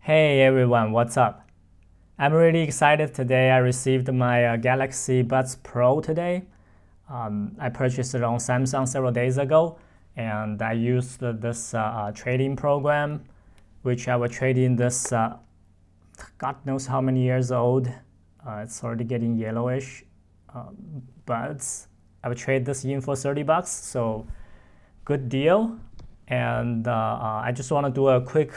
Hey everyone, what's up? I'm really excited today. I received my Galaxy Buds Pro today. I purchased it on Samsung several days ago, and I used this trading program, which I will trade in this God knows how many years old. It's already getting yellowish buds. I will trade this in for $30, so good deal. And I just want to do a quick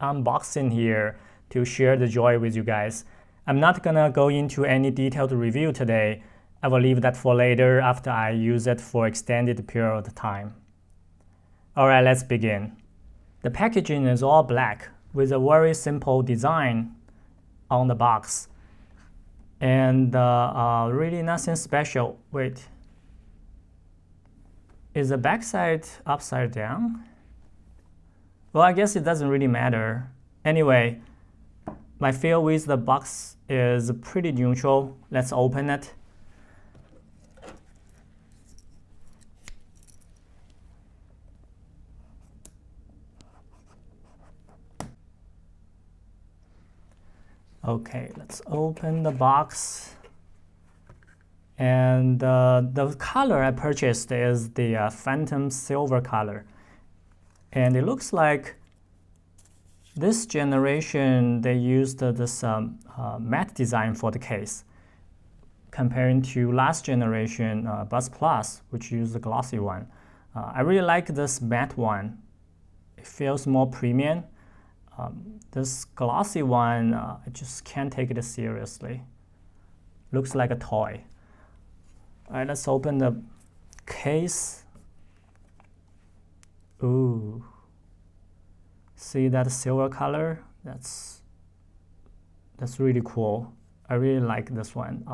unboxing here to share the joy with you guys. I'm not gonna go into any detailed review today. I will leave that for later after I use it for extended period of time. Alright, let's begin. The packaging is all black with a very simple design on the box. And really nothing special. Wait. Is the backside upside down? Well, I guess it doesn't really matter. Anyway, my feel with the box is pretty neutral. Let's open it. Okay, let's open the box. And the color I purchased is the Phantom Silver color. And it looks like this generation they used this matte design for the case, comparing to last generation Buds Plus, which used the glossy one. I really like this matte one. It feels more premium. This glossy one, I just can't take it seriously. Looks like a toy. All right, let's open the case. Ooh, see that silver color? That's really cool. I really like this one.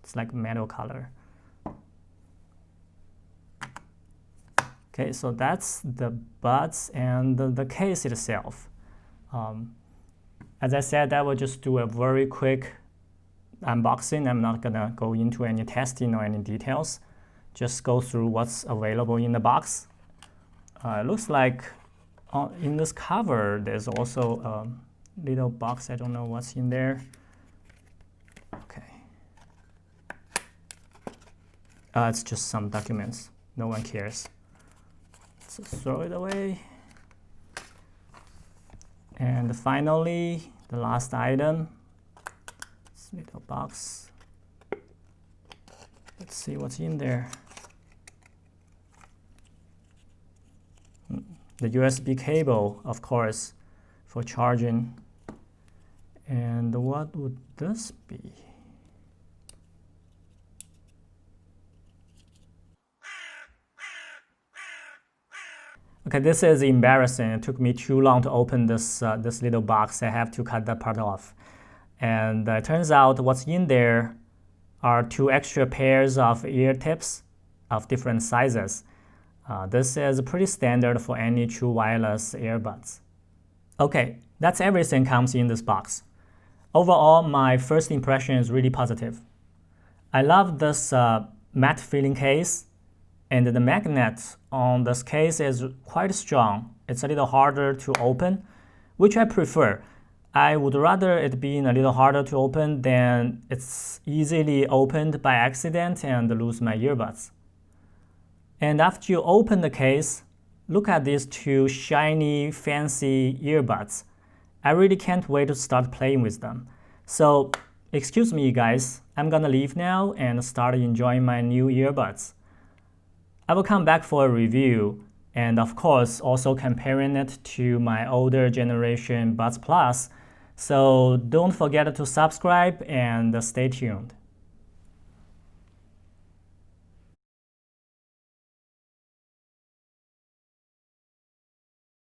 It's like metal color. Okay, so that's the buds and the case itself. As I said, I will just do a very quick unboxing. I'm not gonna go into any testing or any details. Just go through what's available in the box. It looks like in this cover there's also a little box. I don't know what's in there. Okay. It's just some documents. No one cares. So throw it away. And finally, the last item. This little box. Let's see what's in there. The USB cable, of course, for charging. And what would this be? Okay, this is embarrassing. It took me too long to open this little box. I have to cut that part off. And it turns out what's in there are 2 extra pairs of ear tips of different sizes. This is pretty standard for any true wireless earbuds. Okay, that's everything comes in this box. Overall, my first impression is really positive. I love this matte feeling case, and the magnet on this case is quite strong. It's a little harder to open, which I prefer. I would rather it being a little harder to open than it's easily opened by accident and lose my earbuds. And after you open the case, look at these 2 shiny, fancy earbuds. I really can't wait to start playing with them. So, excuse me guys, I'm gonna leave now and start enjoying my new earbuds. I will come back for a review, and of course also comparing it to my older generation Buds Plus. So don't forget to subscribe and stay tuned.